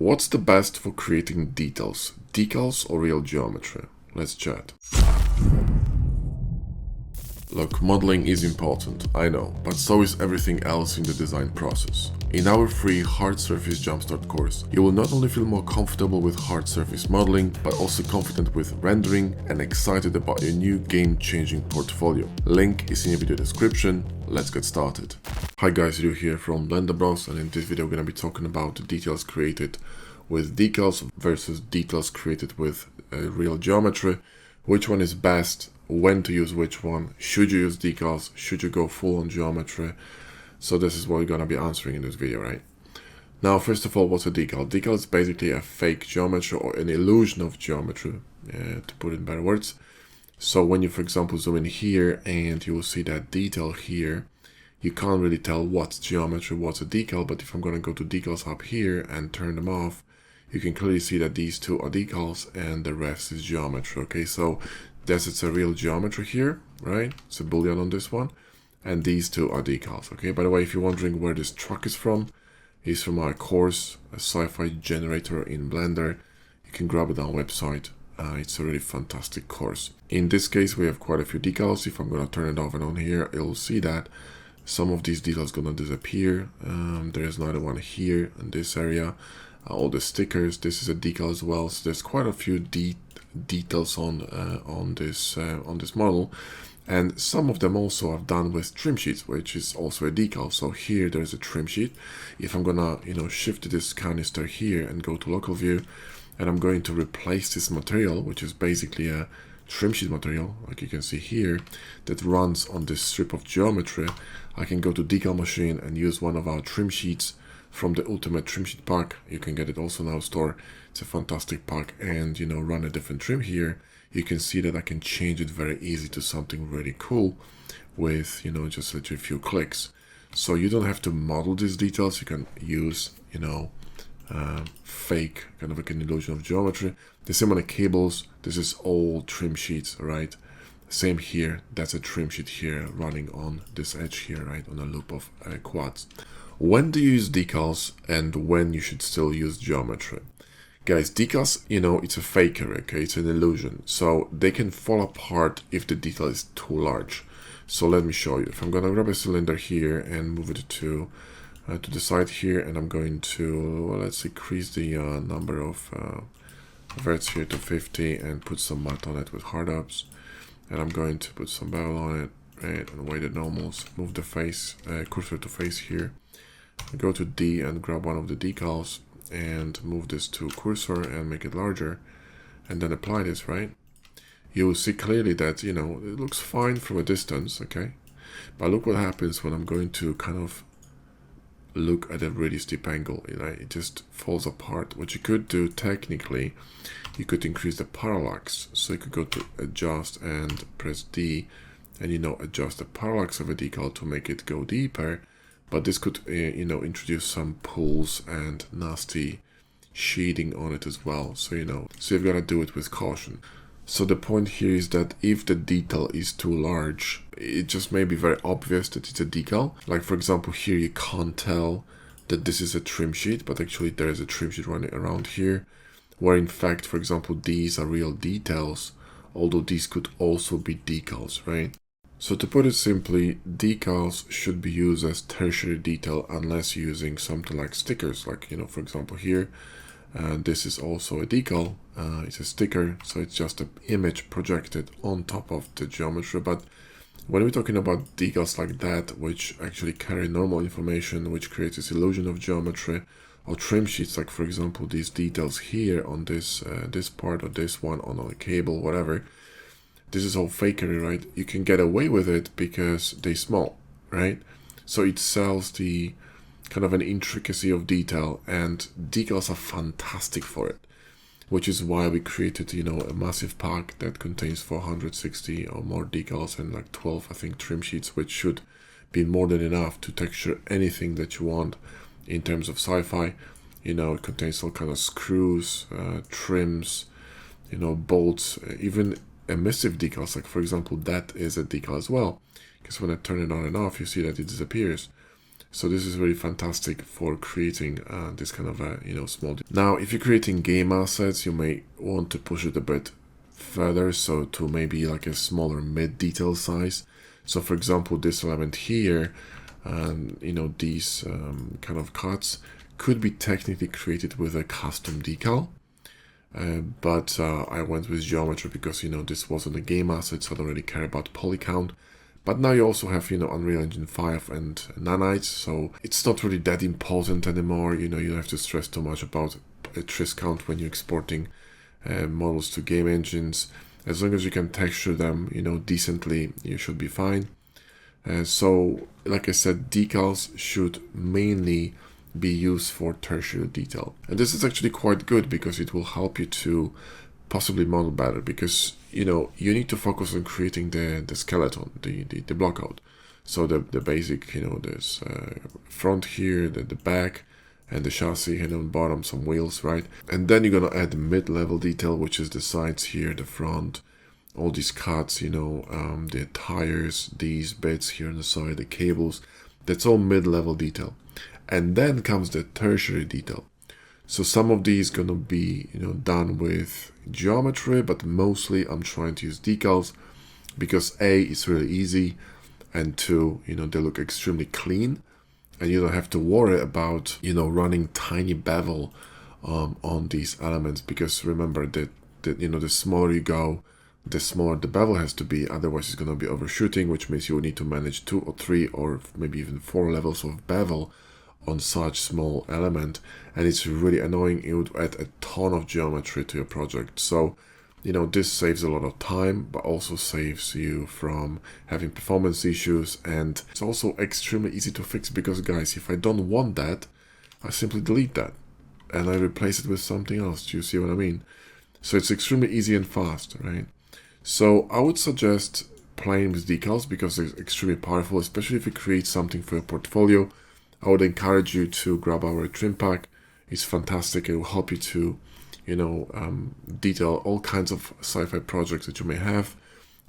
What's the best for creating details? Decals or real geometry? Let's chat. Look, modeling is important, I know, but so is everything else in the design process. In our free Hard Surface Jumpstart course, you will not only feel more comfortable with hard surface modeling, but also confident with rendering and excited about your new game-changing portfolio. Link is in your video description. Let's get started. Hi guys, Ryuu here from Blender Bros, and in this video we're going to be talking about the details created with decals versus details created with real geometry. Which one is best? When to use which one? Should you use decals? Should you go full on geometry? So this is what we're going to be answering in this video, right? Now, first of all, what's a decal? Decal is basically a fake geometry or an illusion of geometry, to put it in better words. So when you, for example, zoom in here and you will see that detail here, you can't really tell what's geometry, what's a decal, but if I'm going to go to decals up here and turn them off, you can clearly see that these two are decals and the rest is geometry, okay? So it's a real geometry here, right? It's a boolean on this one, and these two are decals, okay? By the way, if you're wondering where this truck is from, it's from our course, a sci-fi generator in Blender. You can grab it on our website. It's a really fantastic course. In this case, we have quite a few decals. If I'm going to turn it off and on here, you'll see that some of these decals are going to disappear. There is another one here in this area. All the stickers, this is a decal as well. So there's quite a few details on this model, and some of them also are done with trim sheets, which is also a decal. So here there's a trim sheet. If I'm gonna shift this canister here and go to local view, and I'm going to replace this material, which is basically a trim sheet material, like you can see here, that runs on this strip of geometry, I can go to decal machine and use one of our trim sheets from the ultimate trim sheet pack. You can get it also in our store. It's a fantastic pack, and run a different trim here. You can see that I can change it very easy to something really cool with just literally a few clicks. So you don't have to model these details. You can use fake, kind of like an illusion of geometry. The same on the cables. This is all trim sheets, right? Same here. That's a trim sheet here running on this edge here, right, on a loop of quads. When do you use decals and when you should still use geometry? Guys, decals, it's a faker, okay? It's an illusion. So they can fall apart if the detail is too large. So let me show you. If I'm going to grab a cylinder here and move it to the side here, and I'm going to, well, let's increase the number of verts here to 50 and put some matte on it with hard ups. And I'm going to put some bevel on it, right? And weighted normals. Move the face, cursor to face here. Go to D and grab one of the decals and move this to cursor and make it larger, and then apply this, right? You will see clearly that it looks fine from a distance, okay? But look what happens when I'm going to kind of look at a really steep angle. It just falls apart. What you could do technically, you could increase the parallax. So you could go to adjust and press D and adjust the parallax of a decal to make it go deeper. But this could, introduce some pulls and nasty shading on it as well. So, so you've got to do it with caution. So the point here is that if the detail is too large, it just may be very obvious that it's a decal. Like, for example, here you can't tell that this is a trim sheet, but actually there is a trim sheet running around here, where in fact, for example, these are real details, although these could also be decals, right? So to put it simply, decals should be used as tertiary detail unless you're using something like stickers, like, for example here, this is also a decal, it's a sticker, so it's just an image projected on top of the geometry. But when we're talking about decals like that, which actually carry normal information, which creates this illusion of geometry, or trim sheets, like for example, these details here on this part or this one on a cable, whatever, this is all fakery, right? You can get away with it because they're small, right? So it sells the kind of an intricacy of detail, and decals are fantastic for it, which is why we created, a massive pack that contains 460 or more decals and like 12, I think, trim sheets, which should be more than enough to texture anything that you want in terms of sci-fi. It contains all kind of screws, trims, bolts, even emissive decals, like for example that is a decal as well, because when I turn it on and off you see that it disappears. So this is really fantastic for creating this kind of a, small. Now, if you're creating game assets, you may want to push it a bit further, so to maybe like a smaller mid detail size. So for example, this element here, these kind of cuts could be technically created with a custom decal. But I went with geometry because, this wasn't a game asset, so I don't really care about poly count. But now you also have, Unreal Engine 5 and nanites, so it's not really that important anymore. You don't have to stress too much about a tris count when you're exporting models to game engines. As long as you can texture them, decently, you should be fine. So, like I said, decals should mainly be used for tertiary detail. And this is actually quite good because it will help you to possibly model better, because you need to focus on creating the skeleton, the block out. So the basic, there's front here, the back, and the chassis, and on bottom some wheels, right? And then you're gonna add mid-level detail, which is the sides here, the front, all these cuts, the tires, these bits here on the side, the cables. That's all mid-level detail. And then comes the tertiary detail. So some of these gonna be, done with geometry, but mostly I'm trying to use decals because A, it's really easy, and two, they look extremely clean, and you don't have to worry about, running tiny bevel on these elements, because remember that the smaller you go, the smaller the bevel has to be, otherwise it's gonna be overshooting, which means you will need to manage 2 or 3 or maybe even 4 levels of bevel on such small element, and it's really annoying. It would add a ton of geometry to your project. So this saves a lot of time, but also saves you from having performance issues, and it's also extremely easy to fix, because guys, if I don't want that, I simply delete that and I replace it with something else. Do you see what I mean? So it's extremely easy and fast, right? So I would suggest playing with decals because it's extremely powerful, especially if you create something for your portfolio. I would encourage you to grab our trim pack. It's fantastic. It will help you to, detail all kinds of sci-fi projects that you may have.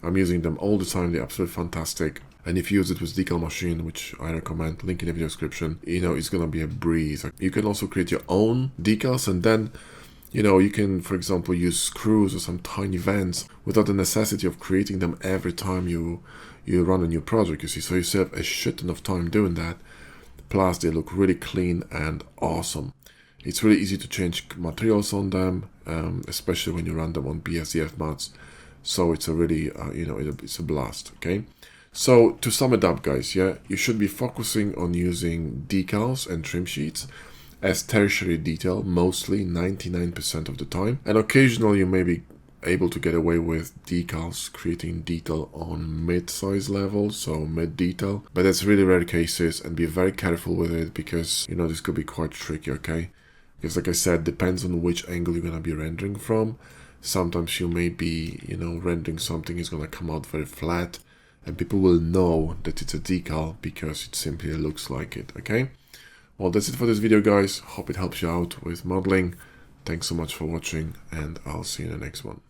I'm using them all the time. They're absolutely fantastic. And if you use it with Decal Machine, which I recommend, link in the video description, it's going to be a breeze. You can also create your own decals, and then, you can, for example, use screws or some tiny vents without the necessity of creating them every time you run a new project, you see. So you save a shit ton of time doing that. Plus, they look really clean and awesome. It's really easy to change materials on them, especially when you run them on BSDF mods. So it's a really, it's a blast, okay? So to sum it up, guys, yeah, you should be focusing on using decals and trim sheets as tertiary detail, mostly 99% of the time. And occasionally you may be able to get away with decals, creating detail on mid-size level, so mid-detail, but that's really rare cases, and be very careful with it, because this could be quite tricky, okay? Because like I said, depends on which angle you're gonna be rendering from. Sometimes you may be, rendering something is gonna come out very flat, and people will know that it's a decal because it simply looks like it, okay? Well, that's it for this video, guys. Hope it helps you out with modeling. Thanks so much for watching, and I'll see you in the next one.